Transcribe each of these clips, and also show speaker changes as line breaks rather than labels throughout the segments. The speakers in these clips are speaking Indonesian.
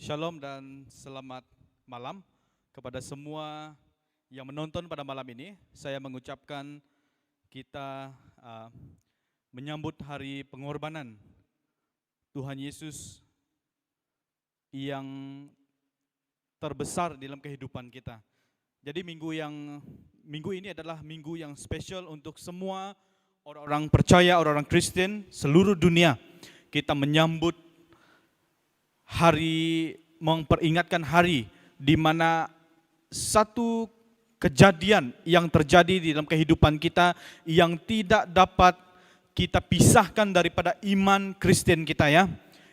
Shalom dan selamat malam kepada semua yang menonton pada malam ini. Saya mengucapkan kita menyambut hari pengorbanan Tuhan Yesus yang terbesar dalam kehidupan kita. Jadi minggu ini adalah minggu yang spesial untuk semua orang-orang percaya, orang-orang Kristen seluruh dunia. Kita menyambut memperingatkan hari di mana satu kejadian yang terjadi di dalam kehidupan kita yang tidak dapat kita pisahkan daripada iman Kristen kita, ya,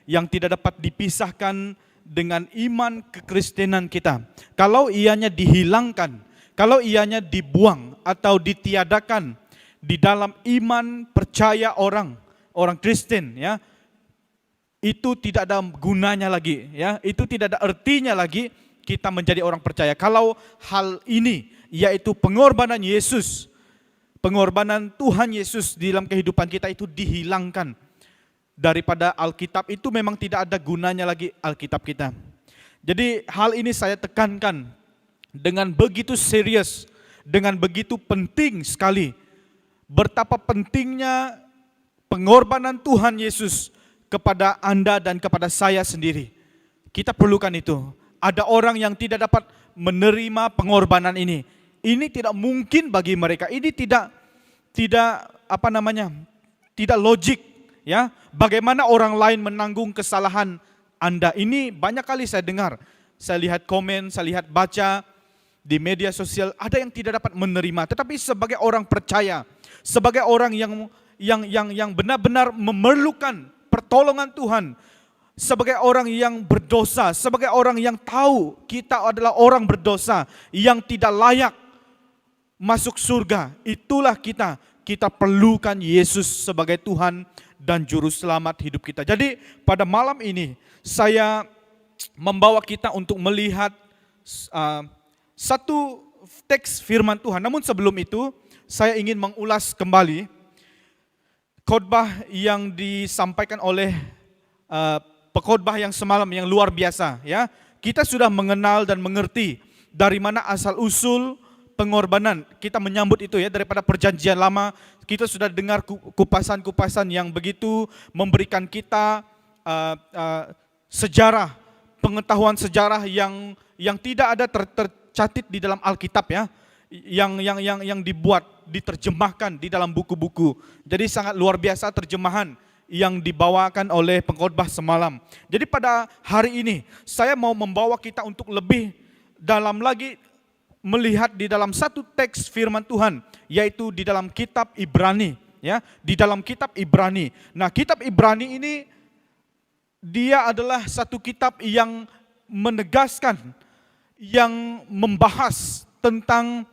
yang tidak dapat dipisahkan dengan iman kekristenan kita. Kalau ianya dihilangkan, kalau ianya dibuang atau ditiadakan di dalam iman percaya orang Kristen, ya, itu tidak ada gunanya lagi, ya. Itu tidak ada artinya lagi kita menjadi orang percaya. Kalau hal ini, yaitu pengorbanan Yesus, pengorbanan Tuhan Yesus di dalam kehidupan kita itu dihilangkan daripada Alkitab, itu memang tidak ada gunanya lagi Alkitab kita. Jadi hal ini saya tekankan dengan begitu serius, dengan begitu penting sekali. Betapa pentingnya pengorbanan Tuhan Yesus kepada Anda dan kepada saya sendiri. Kita perlukan itu. Ada orang yang tidak dapat menerima pengorbanan ini. Ini tidak mungkin bagi mereka. Ini tidak logik, ya. Bagaimana orang lain menanggung kesalahan Anda? Ini banyak kali saya dengar. Saya lihat komen, saya lihat baca di media sosial, ada yang tidak dapat menerima. Tetapi sebagai orang percaya, sebagai orang yang benar-benar memerlukan pertolongan Tuhan, sebagai orang yang berdosa, sebagai orang yang tahu kita adalah orang berdosa yang tidak layak masuk surga, itulah kita perlukan Yesus sebagai Tuhan dan Juru Selamat hidup kita. Jadi pada malam ini saya membawa kita untuk melihat satu teks firman Tuhan. Namun sebelum itu saya ingin mengulas kembali khotbah yang disampaikan oleh pekhotbah yang semalam yang luar biasa, ya. Kita sudah mengenal dan mengerti dari mana asal usul pengorbanan. Kita menyambut itu, ya, daripada perjanjian lama. Kita sudah dengar kupasan-kupasan yang begitu memberikan kita sejarah, pengetahuan sejarah yang tidak ada tercatat di dalam Alkitab, ya. Yang dibuat, diterjemahkan di dalam buku-buku. Jadi sangat luar biasa terjemahan yang dibawakan oleh pengkhotbah semalam. Jadi pada hari ini saya mau membawa kita untuk lebih dalam lagi melihat di dalam satu teks firman Tuhan, yaitu di dalam kitab Ibrani, ya, di dalam kitab Ibrani. Nah, kitab Ibrani ini dia adalah satu kitab yang menegaskan, yang membahas tentang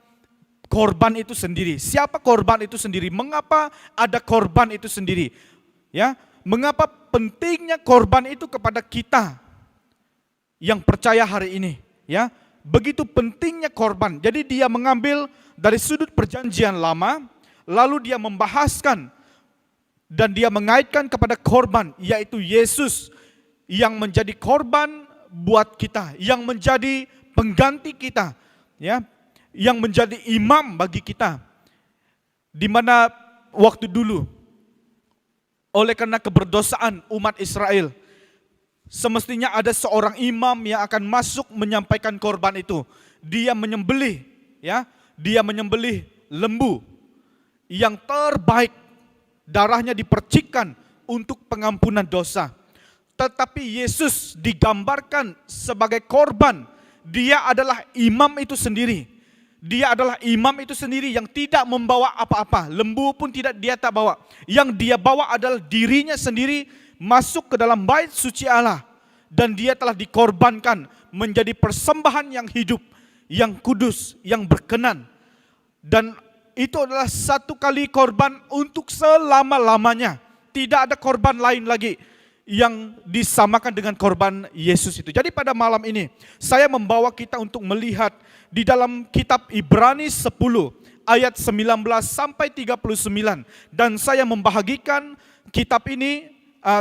korban itu sendiri. Siapa korban itu sendiri? Mengapa ada korban itu sendiri? Ya, mengapa pentingnya korban itu kepada kita yang percaya hari ini? Ya, begitu pentingnya korban. Jadi dia mengambil dari sudut perjanjian lama, lalu dia membahaskan dan dia mengaitkan kepada korban, yaitu Yesus yang menjadi korban buat kita, yang menjadi pengganti kita, ya, yang menjadi imam bagi kita. Di mana waktu dulu oleh karena keberdosaan umat Israel, semestinya ada seorang imam yang akan masuk menyampaikan korban itu. Dia menyembelih, ya, dia menyembelih lembu yang terbaik, darahnya dipercikkan untuk pengampunan dosa. Tetapi Yesus digambarkan sebagai korban. Dia adalah imam itu sendiri. Dia adalah imam itu sendiri yang tidak membawa apa-apa. Lembu pun dia tak bawa. Yang dia bawa adalah dirinya sendiri masuk ke dalam bait suci Allah. Dan dia telah dikorbankan menjadi persembahan yang hidup, yang kudus, yang berkenan. Dan itu adalah satu kali korban untuk selama-lamanya. Tidak ada korban lain lagi yang disamakan dengan korban Yesus itu. Jadi pada malam ini saya membawa kita untuk melihat di dalam kitab Ibrani 10 ayat 19 sampai 39, dan saya membahagikan kitab ini,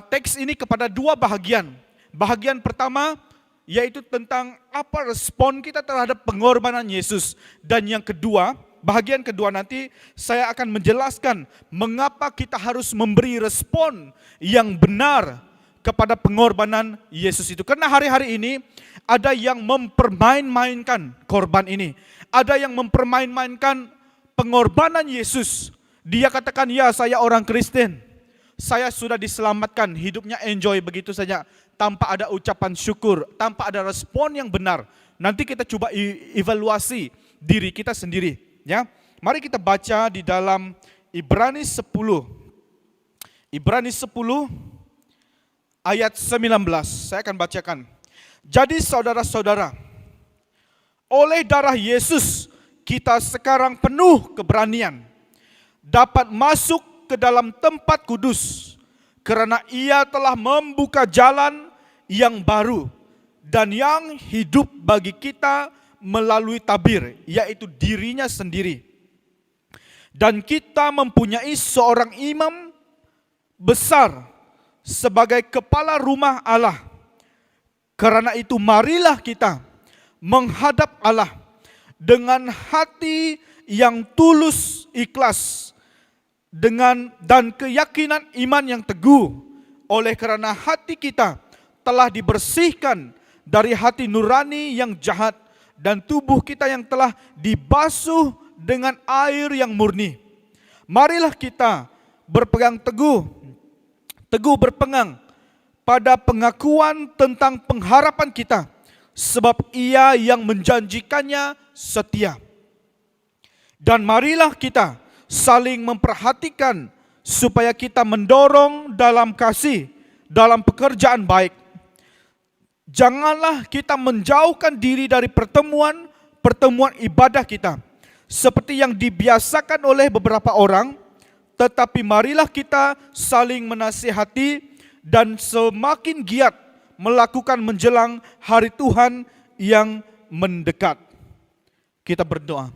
teks ini kepada dua bahagian. Bahagian pertama yaitu tentang apa respon kita terhadap pengorbanan Yesus. Dan yang kedua, bagian kedua nanti saya akan menjelaskan mengapa kita harus memberi respon yang benar kepada pengorbanan Yesus itu. Karena hari-hari ini ada yang mempermain-mainkan korban ini. Ada yang mempermain-mainkan pengorbanan Yesus. Dia katakan, ya saya orang Kristen, saya sudah diselamatkan, hidupnya enjoy begitu saja, tanpa ada ucapan syukur, tanpa ada respon yang benar. Nanti kita coba evaluasi diri kita sendiri. Ya, mari kita baca di dalam Ibrani 10. Ibrani 10 ayat 19. Saya akan bacakan. Jadi saudara-saudara, oleh darah Yesus kita sekarang penuh keberanian dapat masuk ke dalam tempat kudus, karena Ia telah membuka jalan yang baru dan yang hidup bagi kita melalui tabir, yaitu dirinya sendiri. Dan kita mempunyai seorang imam besar sebagai kepala rumah Allah. Karena itu marilah kita menghadap Allah dengan hati yang tulus ikhlas, dan keyakinan iman yang teguh, oleh karena hati kita telah dibersihkan dari hati nurani yang jahat, dan tubuh kita yang telah dibasuh dengan air yang murni. Marilah kita berpegang teguh berpegang pada pengakuan tentang pengharapan kita, sebab Ia yang menjanjikannya setia. Dan marilah kita saling memperhatikan supaya kita mendorong dalam kasih, dalam pekerjaan baik. Janganlah kita menjauhkan diri dari pertemuan ibadah kita, seperti yang dibiasakan oleh beberapa orang, tetapi marilah kita saling menasihati dan semakin giat melakukan menjelang hari Tuhan yang mendekat. Kita berdoa.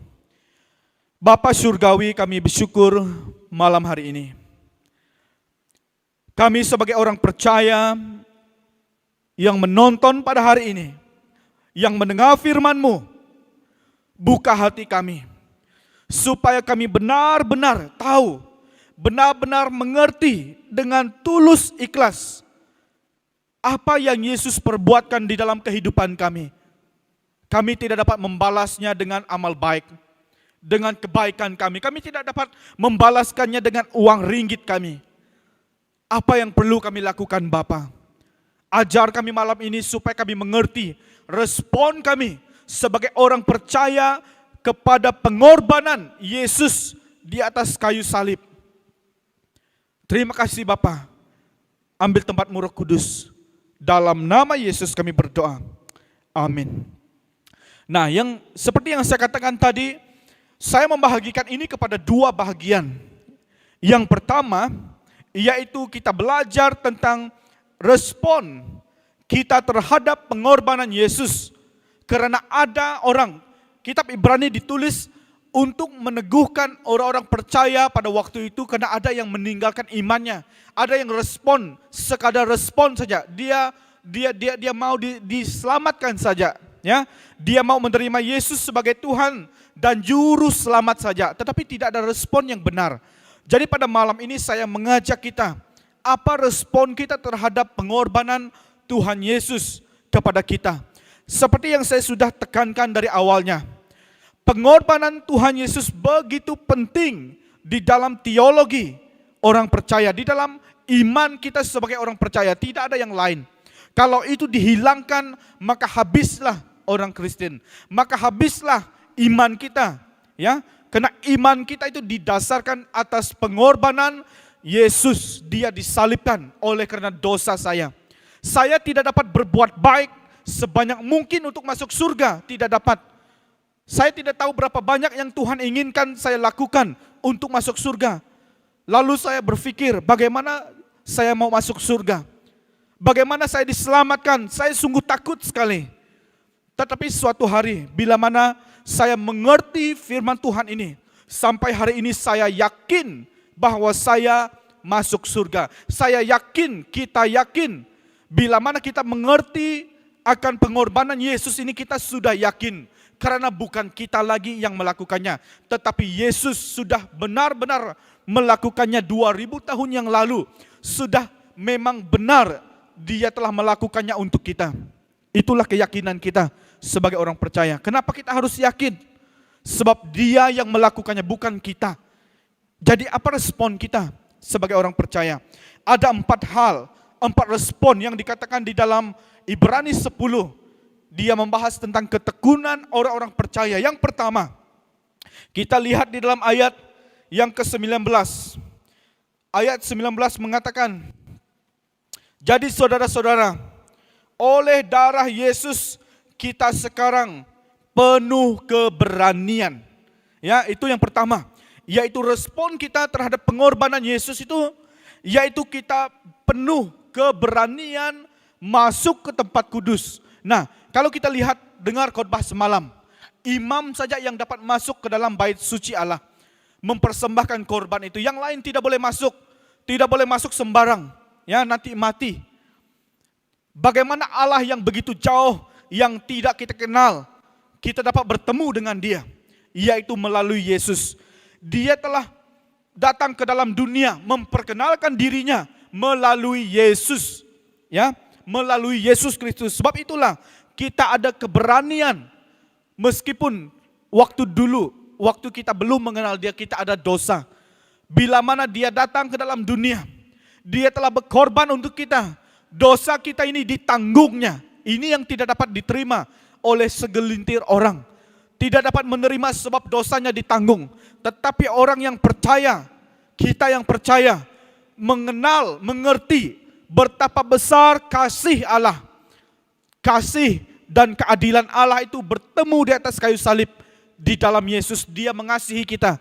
Bapa Surgawi, kami bersyukur malam hari ini. Kami sebagai orang percaya yang menonton pada hari ini, yang mendengar firman-Mu, buka hati kami, supaya kami benar-benar tahu, benar-benar mengerti dengan tulus ikhlas apa yang Yesus perbuatkan di dalam kehidupan kami. Kami tidak dapat membalasnya dengan amal baik, dengan kebaikan kami. Kami tidak dapat membalaskannya dengan uang ringgit kami. Apa yang perlu kami lakukan Bapa? Ajar kami malam ini supaya kami mengerti respon kami sebagai orang percaya kepada pengorbanan Yesus di atas kayu salib. Terima kasih Bapa. Ambil tempat-Mu Roh Kudus. Dalam nama Yesus kami berdoa. Amin. Nah, seperti yang saya katakan tadi, saya membahagikan ini kepada dua bahagian. Yang pertama, yaitu kita belajar tentang respon kita terhadap pengorbanan Yesus. Karena ada orang, kitab Ibrani ditulis untuk meneguhkan orang-orang percaya pada waktu itu, karena ada yang meninggalkan imannya. Ada yang respon, sekadar respon saja. Dia mau diselamatkan saja. Ya, dia mau menerima Yesus sebagai Tuhan dan juru selamat saja, tetapi tidak ada respon yang benar. Jadi pada malam ini saya mengajak kita, apa respon kita terhadap pengorbanan Tuhan Yesus kepada kita. Seperti yang saya sudah tekankan dari awalnya, pengorbanan Tuhan Yesus begitu penting di dalam teologi orang percaya, di dalam iman kita sebagai orang percaya, tidak ada yang lain. Kalau itu dihilangkan, maka habislah orang Kristen, maka habislah iman kita, ya. Karena iman kita itu didasarkan atas pengorbanan Yesus. Dia disalibkan oleh karena dosa saya. Saya tidak dapat berbuat baik sebanyak mungkin untuk masuk surga, tidak dapat. Saya tidak tahu berapa banyak yang Tuhan inginkan saya lakukan untuk masuk surga. Lalu saya berpikir, bagaimana saya mau masuk surga? Bagaimana saya diselamatkan? Saya sungguh takut sekali. Tetapi suatu hari, bila mana saya mengerti firman Tuhan ini, sampai hari ini saya yakin bahwa saya masuk surga. Saya yakin, kita yakin, bila mana kita mengerti akan pengorbanan Yesus ini kita sudah yakin. Karena bukan kita lagi yang melakukannya, tetapi Yesus sudah benar-benar melakukannya 2000 tahun yang lalu. Sudah memang benar dia telah melakukannya untuk kita. Itulah keyakinan kita sebagai orang percaya. Kenapa kita harus yakin? Sebab dia yang melakukannya, bukan kita. Jadi apa respon kita sebagai orang percaya? Ada 4 hal, 4 respon yang dikatakan di dalam Ibrani 10. Dia membahas tentang ketekunan orang-orang percaya. Yang pertama, kita lihat di dalam ayat yang ke-19. Ayat 19 mengatakan, jadi saudara-saudara, oleh darah Yesus kita sekarang penuh keberanian. Ya, itu yang pertama. Yaitu respon kita terhadap pengorbanan Yesus itu, yaitu kita penuh keberanian masuk ke tempat kudus. Nah, kalau kita lihat, dengar khotbah semalam, imam saja yang dapat masuk ke dalam bait suci Allah, mempersembahkan korban itu. Yang lain tidak boleh masuk sembarang, ya, nanti mati. Bagaimana Allah yang begitu jauh, yang tidak kita kenal, kita dapat bertemu dengan dia, yaitu melalui Yesus. Dia telah datang ke dalam dunia, memperkenalkan dirinya melalui Yesus, ya, melalui Yesus Kristus. Sebab itulah kita ada keberanian, meskipun waktu kita belum mengenal dia, kita ada dosa. Bila mana dia datang ke dalam dunia, dia telah berkorban untuk kita. Dosa kita ini ditanggungnya. Ini yang tidak dapat diterima oleh segelintir orang. Tidak dapat menerima sebab dosanya ditanggung. Tetapi orang yang percaya, kita yang percaya, mengenal, mengerti betapa besar kasih Allah. Kasih dan keadilan Allah itu bertemu di atas kayu salib. Di dalam Yesus dia mengasihi kita.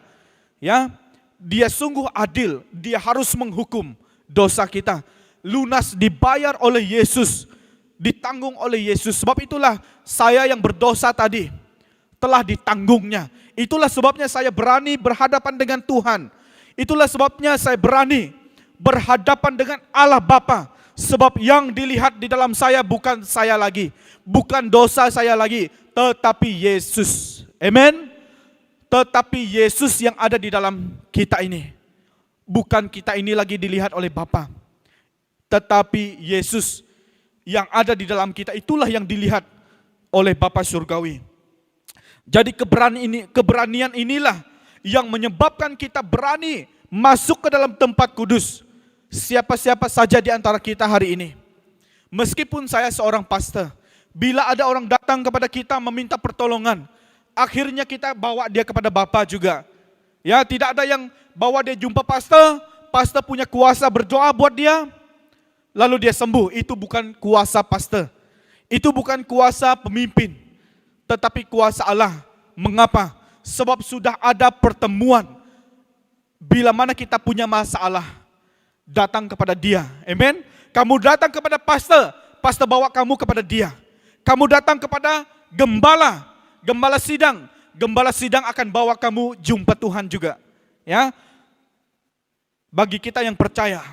Ya, dia sungguh adil, dia harus menghukum dosa kita. Lunas dibayar oleh Yesus, ditanggung oleh Yesus. Sebab itulah saya yang berdosa tadi telah ditanggungnya. Itulah sebabnya saya berani berhadapan dengan Tuhan. Itulah sebabnya saya berani berhadapan dengan Allah Bapa. Sebab yang dilihat di dalam saya bukan saya lagi, bukan dosa saya lagi, tetapi Yesus. Amen. Tetapi Yesus yang ada di dalam kita ini. Bukan kita ini lagi dilihat oleh Bapa, tetapi Yesus yang ada di dalam kita, itulah yang dilihat oleh Bapa Surgawi. Jadi keberanian inilah yang menyebabkan kita berani masuk ke dalam tempat kudus. Siapa-siapa saja di antara kita hari ini, meskipun saya seorang pastor, bila ada orang datang kepada kita meminta pertolongan, akhirnya kita bawa dia kepada Bapa juga. Ya, tidak ada yang bawa dia jumpa pastor, pastor punya kuasa berdoa buat dia, lalu dia sembuh. Itu bukan kuasa pastor, itu bukan kuasa pemimpin, tetapi kuasa Allah. Mengapa? Sebab sudah ada pertemuan. Bila mana kita punya masalah, datang kepada dia. Amen. Kamu datang kepada pastor, pastor bawa kamu kepada dia. Kamu datang kepada gembala, gembala sidang akan bawa kamu jumpa Tuhan juga. Ya. Bagi kita yang percaya,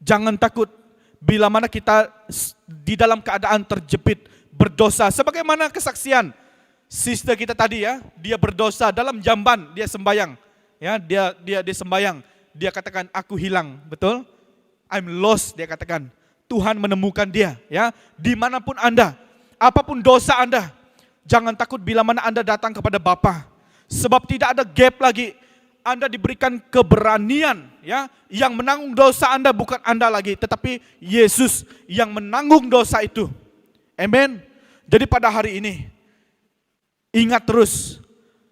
jangan takut bila mana kita di dalam keadaan terjepit, berdosa. Sebagaimana kesaksian sister kita tadi, ya, dia berdosa dalam jamban, dia sembayang. Ya, dia sembayang. Dia katakan, aku hilang, betul? I'm lost, dia katakan. Tuhan menemukan dia, ya. Dimanapun Anda, apapun dosa Anda, jangan takut bila mana Anda datang kepada Bapa. Sebab tidak ada gap lagi. Anda diberikan keberanian, ya. Yang menanggung dosa Anda bukan Anda lagi, tetapi Yesus yang menanggung dosa itu. Amen. Jadi pada hari ini, ingat terus,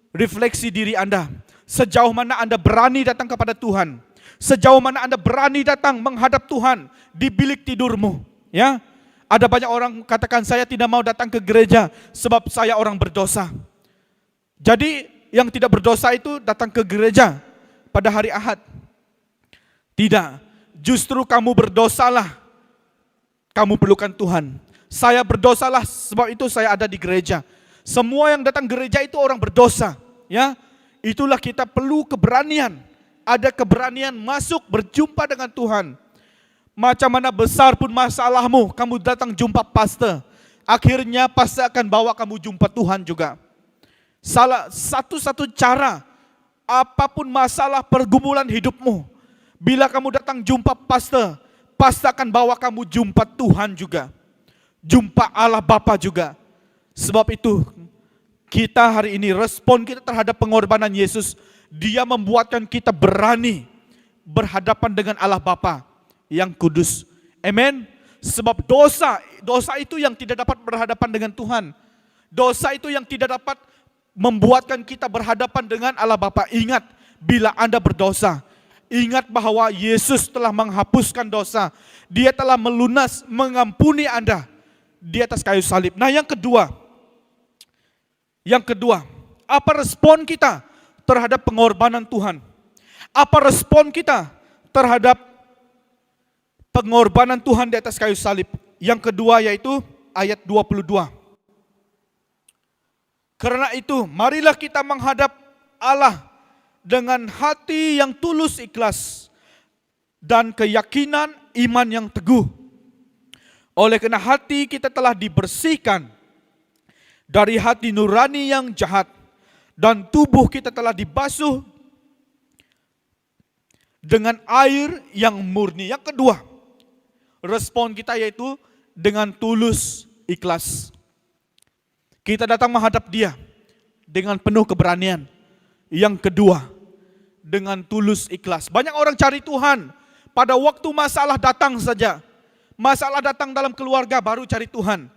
refleksi diri Anda. Sejauh mana Anda berani datang kepada Tuhan, sejauh mana Anda berani datang menghadap Tuhan di bilik tidurmu, ya. Ada banyak orang katakan, saya tidak mau datang ke gereja sebab saya orang berdosa. Jadi yang tidak berdosa itu datang ke gereja pada hari Ahad. Tidak, justru kamu berdosalah, kamu perlukan Tuhan. Saya berdosalah, sebab itu saya ada di gereja. Semua yang datang gereja itu orang berdosa, ya. Itulah kita perlu keberanian. Ada keberanian masuk berjumpa dengan Tuhan. Macam mana besar pun masalahmu, kamu datang jumpa pastor. akhirnya pasti akan bawa kamu jumpa Tuhan juga. Salah satu cara, apapun masalah pergumulan hidupmu, bila kamu datang jumpa pastor, pasti akan bawa kamu jumpa Tuhan juga, jumpa Allah Bapa juga. Sebab itu kita hari ini, respon kita terhadap pengorbanan Yesus, Dia membuatkan kita berani berhadapan dengan Allah Bapa yang kudus. Amen. Sebab dosa itu yang tidak dapat berhadapan dengan Tuhan. Dosa itu yang tidak dapat membuatkan kita berhadapan dengan Allah Bapa. Ingat, bila Anda berdosa, ingat bahwa Yesus telah menghapuskan dosa. Dia telah mengampuni Anda di atas kayu salib. Nah, yang kedua, apa respon kita terhadap pengorbanan Tuhan? Apa respon kita terhadap pengorbanan Tuhan di atas kayu salib? Yang kedua yaitu ayat 22. Karena itu, marilah kita menghadap Allah dengan hati yang tulus ikhlas dan keyakinan iman yang teguh. Oleh karena hati kita telah dibersihkan dari hati nurani yang jahat, dan tubuh kita telah dibasuh dengan air yang murni. Yang kedua, respon kita yaitu dengan tulus ikhlas. Kita datang menghadap Dia dengan penuh keberanian. Yang kedua, dengan tulus ikhlas. Banyak orang cari Tuhan pada waktu masalah datang saja. Masalah datang dalam keluarga baru cari Tuhan.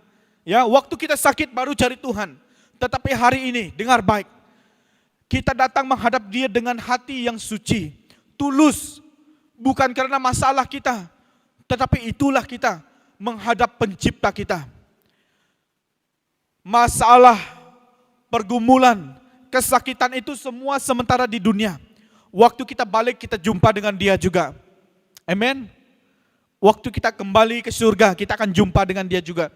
Ya, waktu kita sakit baru cari Tuhan. Tetapi hari ini, dengar baik, kita datang menghadap Dia dengan hati yang suci, tulus, bukan karena masalah kita, tetapi itulah kita menghadap pencipta kita. Masalah, pergumulan, kesakitan itu semua sementara di dunia. Waktu kita balik, kita jumpa dengan Dia juga. Amen. Waktu kita kembali ke surga, kita akan jumpa dengan Dia juga.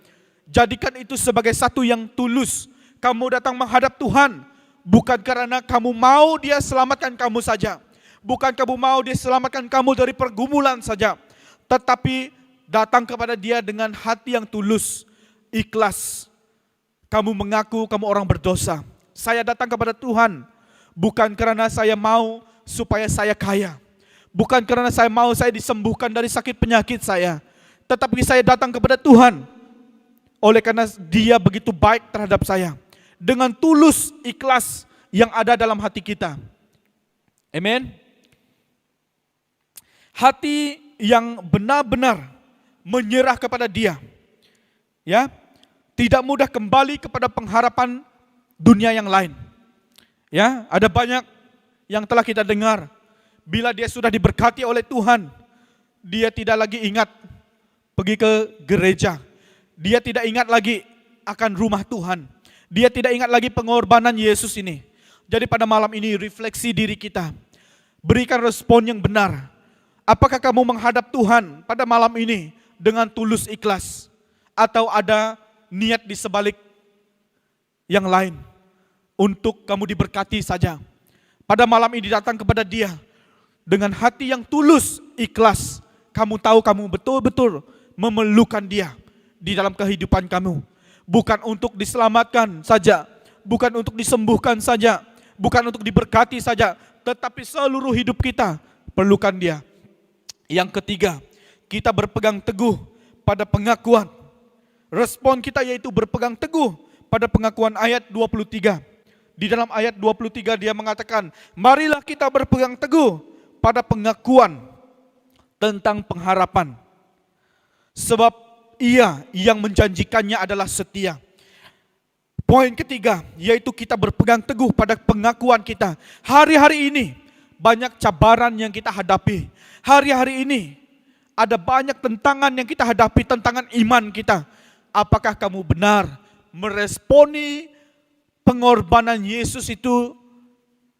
Jadikan itu sebagai satu yang tulus. Kamu datang menghadap Tuhan bukan karena kamu mau Dia selamatkan kamu saja, bukan kamu mau Dia selamatkan kamu dari pergumulan saja, tetapi datang kepada Dia dengan hati yang tulus, ikhlas. Kamu mengaku kamu orang berdosa. Saya datang kepada Tuhan bukan karena saya mau supaya saya kaya, bukan karena saya mau saya disembuhkan dari sakit penyakit saya, tetapi saya datang kepada Tuhan oleh karena Dia begitu baik terhadap saya, dengan tulus ikhlas yang ada dalam hati kita. Amen. Hati yang benar-benar menyerah kepada Dia, ya, tidak mudah kembali kepada pengharapan dunia yang lain. Ya, ada banyak yang telah kita dengar, bila dia sudah diberkati oleh Tuhan, dia tidak lagi ingat pergi ke gereja. Dia tidak ingat lagi akan rumah Tuhan. Dia tidak ingat lagi pengorbanan Yesus ini. Jadi pada malam ini refleksi diri kita. Berikan respon yang benar. Apakah kamu menghadap Tuhan pada malam ini dengan tulus ikhlas? Atau ada niat di sebalik yang lain untuk kamu diberkati saja? Pada malam ini datang kepada Dia dengan hati yang tulus, ikhlas. Kamu tahu kamu betul-betul memerlukan Dia di dalam kehidupan kamu. Bukan untuk diselamatkan saja, bukan untuk disembuhkan saja, bukan untuk diberkati saja, tetapi seluruh hidup kita perlukan Dia. Yang ketiga, kita berpegang teguh pada pengakuan. Respon kita yaitu berpegang teguh pada pengakuan ayat 23. Di dalam ayat 23 dia mengatakan, marilah kita berpegang teguh pada pengakuan tentang pengharapan. Sebab Ia yang menjanjikannya adalah setia. Poin ketiga, yaitu kita berpegang teguh pada pengakuan kita. Hari-hari ini banyak cabaran yang kita hadapi. Hari-hari ini ada banyak tentangan yang kita hadapi, tentangan iman kita. Apakah kamu benar meresponi pengorbanan Yesus itu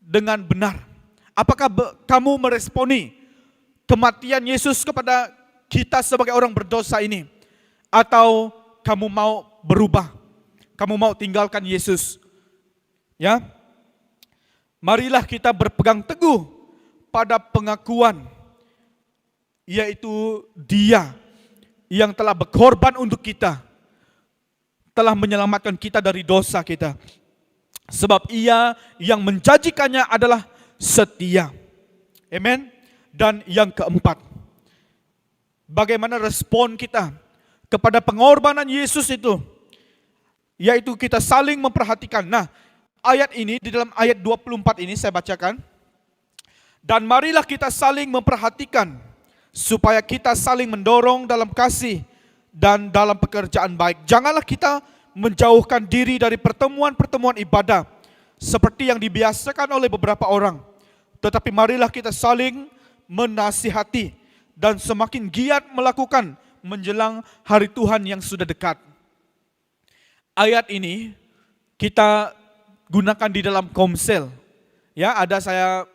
dengan benar? Apakah kamu meresponi kematian Yesus kepada kita sebagai orang berdosa ini? Atau kamu mau berubah? Kamu mau tinggalkan Yesus? Ya, marilah kita berpegang teguh pada pengakuan, yaitu Dia yang telah berkorban untuk kita, telah menyelamatkan kita dari dosa kita. Sebab Ia yang menjanjikannya adalah setia. Amen. Dan yang keempat, bagaimana respon kita kepada pengorbanan Yesus itu? Yaitu kita saling memperhatikan. Nah, ayat ini, di dalam ayat 24 ini saya bacakan. Dan marilah kita saling memperhatikan, supaya kita saling mendorong dalam kasih dan dalam pekerjaan baik. Janganlah kita menjauhkan diri dari pertemuan-pertemuan ibadah seperti yang dibiasakan oleh beberapa orang. Tetapi marilah kita saling menasihati dan semakin giat melakukan menjelang hari Tuhan yang sudah dekat. Ayat ini kita gunakan di dalam Komsel. Ya, ada saya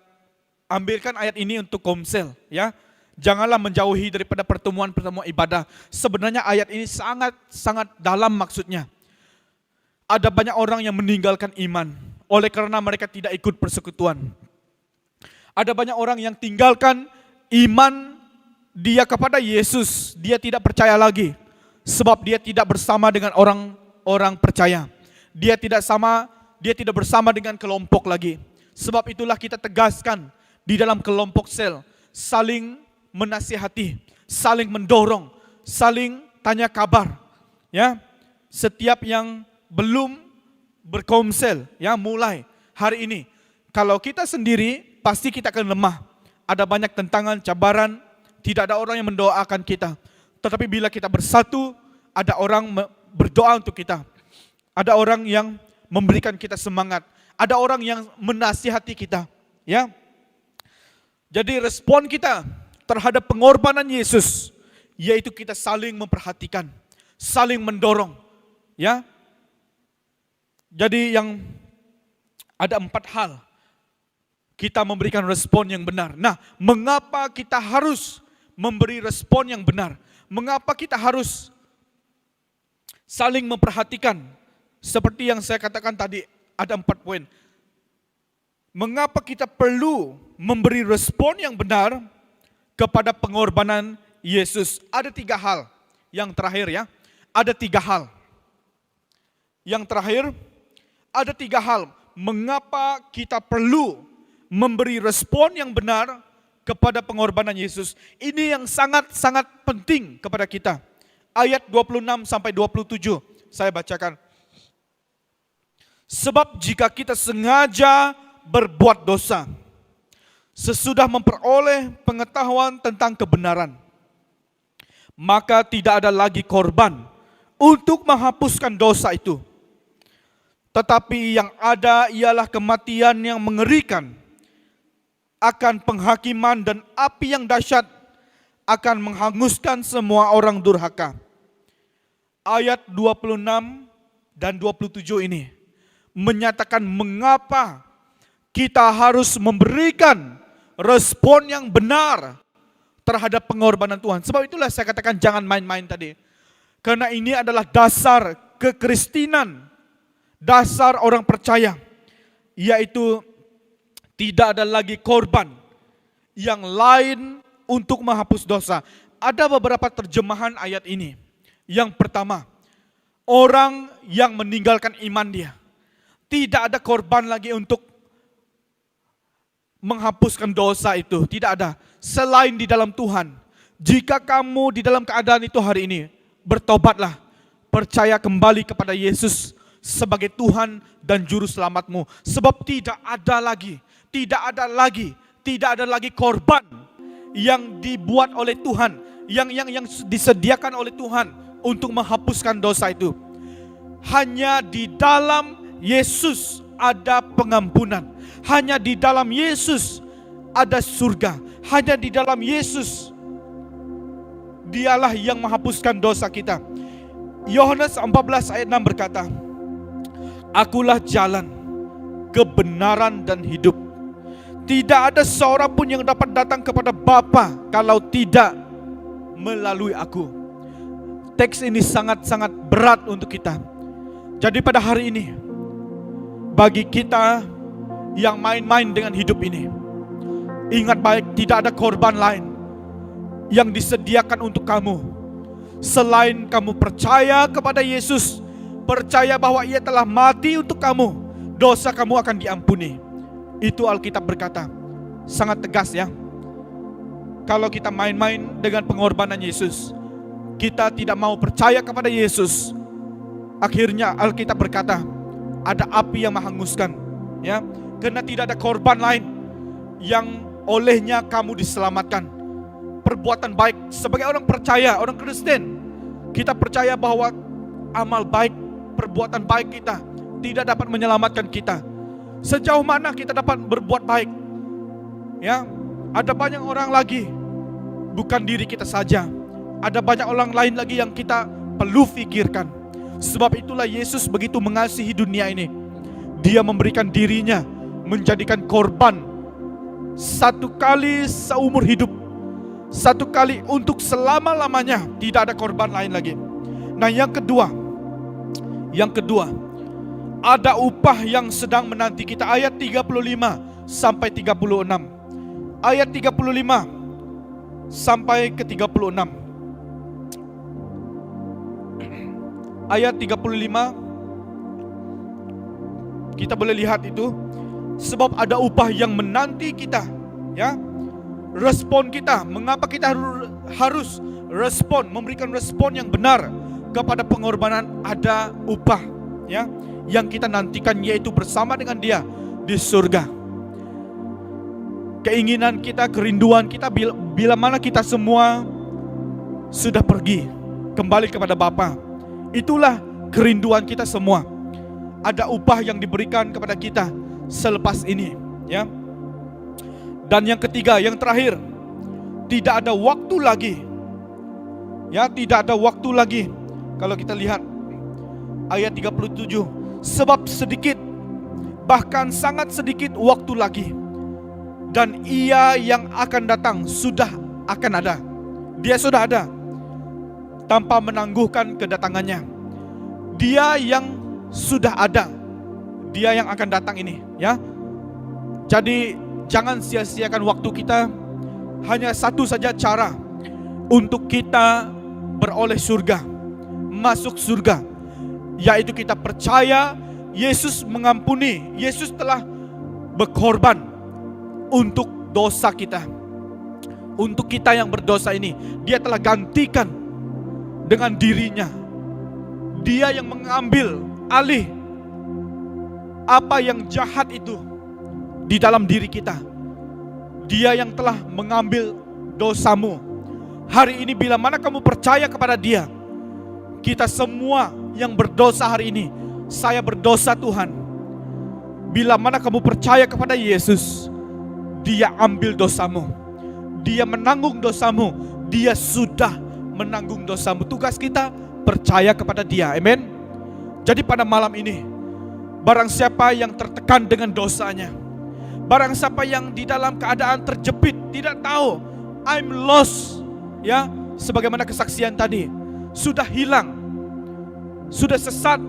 ambilkan ayat ini untuk Komsel, ya. Janganlah menjauhi daripada pertemuan-pertemuan ibadah. Sebenarnya ayat ini sangat dalam maksudnya. Ada banyak orang yang meninggalkan iman oleh karena mereka tidak ikut persekutuan. Ada banyak orang yang tinggalkan iman dia kepada Yesus. Dia tidak percaya lagi sebab dia tidak bersama dengan orang percaya. Dia tidak bersama dengan kelompok lagi. Sebab itulah kita tegaskan di dalam kelompok sel, saling menasihati, saling mendorong, saling tanya kabar. Ya, setiap yang belum berkomsel, ya, mulai hari ini. Kalau kita sendiri, pasti kita akan lemah. Ada banyak tentangan, cabaran, tidak ada orang yang mendoakan kita. Tetapi bila kita bersatu, ada orang berdoa untuk kita. Ada orang yang memberikan kita semangat. Ada orang yang menasihati kita. Ya. Jadi respon kita terhadap pengorbanan Yesus, yaitu kita saling memperhatikan, saling mendorong. Ya. Jadi yang ada 4 hal kita memberikan respon yang benar. Nah, mengapa kita harus memberi respon yang benar? Mengapa kita harus saling memperhatikan? Seperti yang saya katakan tadi, ada 4 poin. Mengapa kita perlu memberi respon yang benar kepada pengorbanan Yesus? Ada 3 hal. Yang terakhir, ya, ada 3 hal. Yang terakhir, ada 3 hal. Mengapa kita perlu memberi respon yang benar kepada pengorbanan Yesus? Ini yang sangat penting kepada kita. Ayat 26 sampai 27 saya bacakan. Sebab jika kita sengaja berbuat dosa, sesudah memperoleh pengetahuan tentang kebenaran, maka tidak ada lagi korban untuk menghapuskan dosa itu. Tetapi yang ada ialah kematian yang mengerikan, akan penghakiman dan api yang dahsyat, akan menghanguskan semua orang durhaka. Ayat 26 dan 27 ini menyatakan mengapa kita harus memberikan respon yang benar terhadap pengorbanan Tuhan. Sebab itulah saya katakan jangan main-main tadi. Karena ini adalah dasar kekristenan, dasar orang percaya, yaitu tidak ada lagi korban yang lain untuk menghapus dosa. Ada beberapa terjemahan ayat ini. Yang pertama, orang yang meninggalkan iman dia, tidak ada korban lagi untuk menghapuskan dosa itu. Tidak ada, selain di dalam Tuhan. Jika kamu di dalam keadaan itu hari ini, bertobatlah, percaya kembali kepada Yesus sebagai Tuhan dan Juru Selamatmu. Sebab tidak ada lagi korban yang dibuat oleh Tuhan, yang disediakan oleh Tuhan untuk menghapuskan dosa itu. Hanya di dalam Yesus ada pengampunan. Hanya di dalam Yesus ada surga. Hanya di dalam Yesus Dialah yang menghapuskan dosa kita. Yohanes 14 ayat 6 berkata, Akulah jalan, kebenaran dan hidup. Tidak ada seorang pun yang dapat datang kepada Bapa kalau tidak melalui aku. Teks ini sangat-sangat berat untuk kita. Jadi pada hari ini, bagi kita yang main-main dengan hidup ini, ingat baik, tidak ada korban lain yang disediakan untuk kamu selain kamu percaya kepada Yesus percaya bahwa Ia telah mati untuk kamu, dosa kamu akan diampuni. Itu Alkitab berkata. Sangat tegas ya. Kalau kita main-main dengan pengorbanan Yesus, kita tidak mau percaya kepada Yesus, akhirnya Alkitab berkata ada api yang menghanguskan, ya, karena tidak ada korban lain yang olehnya kamu diselamatkan. Perbuatan baik sebagai orang percaya, orang Kristen, kita percaya bahwa amal baik, perbuatan baik kita tidak dapat menyelamatkan kita. Sejauh mana kita dapat berbuat baik? Ya, ada banyak orang lagi, bukan diri kita saja. Ada banyak orang lain lagi yang kita perlu pikirkan. Sebab itulah Yesus begitu mengasihi dunia ini. Dia memberikan dirinya menjadikan korban satu kali seumur hidup, satu kali untuk selama-lamanya. Tidak ada korban lain lagi. Nah, yang kedua, ada upah yang sedang menanti kita. Ayat 35 sampai 36. Ayat 35 sampai ke 36. Ayat 35 kita boleh lihat itu. Sebab ada upah yang menanti kita, ya. Respon kita, mengapa kita harus respon, memberikan respon yang benar kepada pengorbanan? Ada upah, ya, yang kita nantikan, yaitu bersama dengan Dia di surga. Keinginan kita, kerinduan kita, bila mana kita semua sudah pergi kembali kepada Bapa, itulah kerinduan kita semua. Ada upah yang diberikan kepada kita selepas ini, ya. Dan yang ketiga, yang terakhir, tidak ada waktu lagi. Ya, tidak ada waktu lagi. Kalau kita lihat ayat 37, sebab sedikit, bahkan sangat sedikit waktu lagi, dan Ia yang akan datang sudah akan ada. Dia sudah ada tanpa menangguhkan kedatangannya. Dia yang sudah ada, Dia yang akan datang ini, ya. Jadi jangan sia-siakan waktu kita. Hanya satu saja cara untuk kita beroleh surga, masuk surga, yaitu kita percaya Yesus mengampuni. Yesus telah berkorban untuk dosa kita. Untuk kita yang berdosa ini, Dia telah gantikan dengan dirinya. Dia yang mengambil alih apa yang jahat itu di dalam diri kita. Dia yang telah mengambil dosamu. Hari ini bila mana kamu percaya kepada Dia, kita semua yang berdosa hari ini, saya berdosa Tuhan. Bila mana kamu percaya kepada Yesus, Dia ambil dosamu, Dia menanggung dosamu, Dia sudah menanggung dosamu. Tugas kita percaya kepada Dia. Amin. Jadi pada malam ini, barang siapa yang tertekan dengan dosanya, barang siapa yang di dalam keadaan terjepit, tidak tahu, I'm lost, ya, sebagaimana kesaksian tadi, sudah hilang, sudah sesat,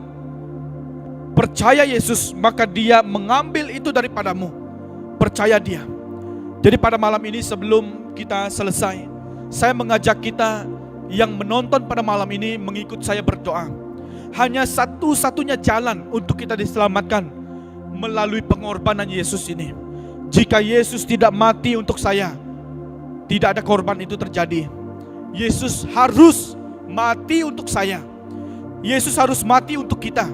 percaya Yesus, maka Dia mengambil itu daripadamu. Percaya Dia. Jadi pada malam ini sebelum kita selesai, saya mengajak kita yang menonton pada malam ini mengikut saya berdoa. Hanya satu-satunya jalan untuk kita diselamatkan melalui pengorbanan Yesus ini. Jika Yesus tidak mati untuk saya, tidak ada korban itu terjadi. Yesus harus mati untuk saya. Yesus harus mati untuk kita.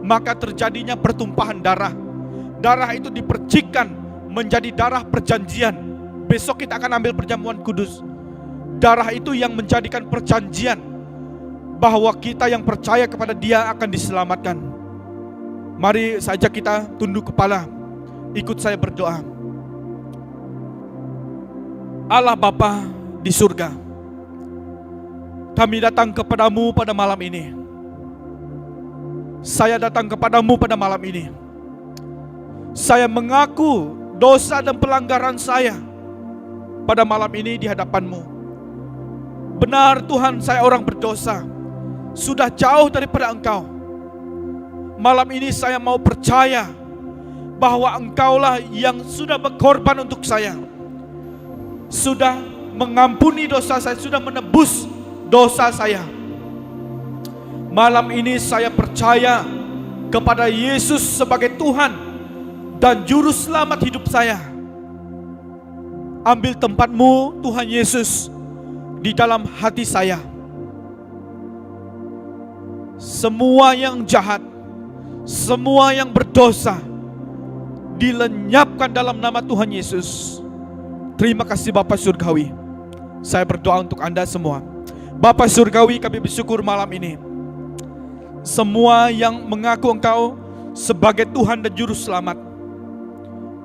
Maka terjadinya pertumpahan darah. Darah itu dipercikkan menjadi darah perjanjian. Besok kita akan ambil perjamuan kudus. Darah itu yang menjadikan perjanjian bahwa kita yang percaya kepada Dia akan diselamatkan. Mari saja kita tunduk kepala, ikut saya berdoa. Allah Bapa di surga, kami datang kepadamu pada malam ini. Saya datang kepadamu pada malam ini. Saya mengaku dosa dan pelanggaran saya pada malam ini di hadapan-Mu. Benar Tuhan, saya orang berdosa, sudah jauh daripada Engkau. Malam ini saya mau percaya bahwa Engkaulah yang sudah berkorban untuk saya, sudah mengampuni dosa saya, sudah menebus dosa saya. Malam ini saya percaya kepada Yesus sebagai Tuhan dan Juru Selamat hidup saya. Ambil tempatmu Tuhan Yesus di dalam hati saya. Semua yang jahat, semua yang berdosa dilenyapkan dalam nama Tuhan Yesus. Terima kasih Bapa Surgawi. Saya berdoa untuk Anda semua. Bapa Surgawi, kami bersyukur malam ini. Semua yang mengaku Engkau sebagai Tuhan dan Juru Selamat,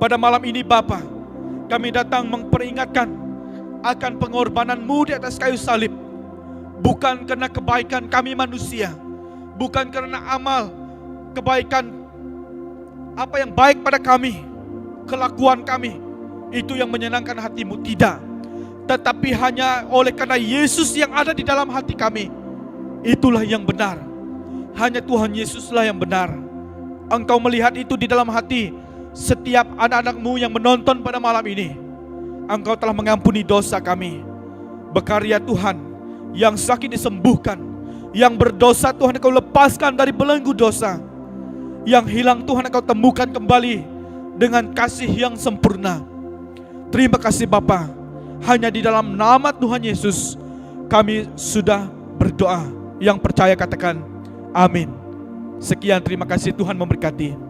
pada malam ini Bapa, kami datang memperingatkan akan pengorbanan-Mu di atas kayu salib. Bukan karena kebaikan kami manusia, bukan karena amal kebaikan apa yang baik pada kami, kelakuan kami itu yang menyenangkan hati-Mu, tidak. Tetapi hanya oleh karena Yesus yang ada di dalam hati kami, itulah yang benar. Hanya Tuhan Yesuslah yang benar. Engkau melihat itu di dalam hati setiap anak-anak-Mu yang menonton pada malam ini. Engkau telah mengampuni dosa kami. Berkarya Tuhan, yang sakit disembuhkan, yang berdosa Tuhan Engkau lepaskan dari belenggu dosa, yang hilang Tuhan Engkau temukan kembali dengan kasih yang sempurna. Terima kasih Bapa. Hanya di dalam nama Tuhan Yesus kami sudah berdoa. Yang percaya katakan amin. Sekian, terima kasih, Tuhan memberkati.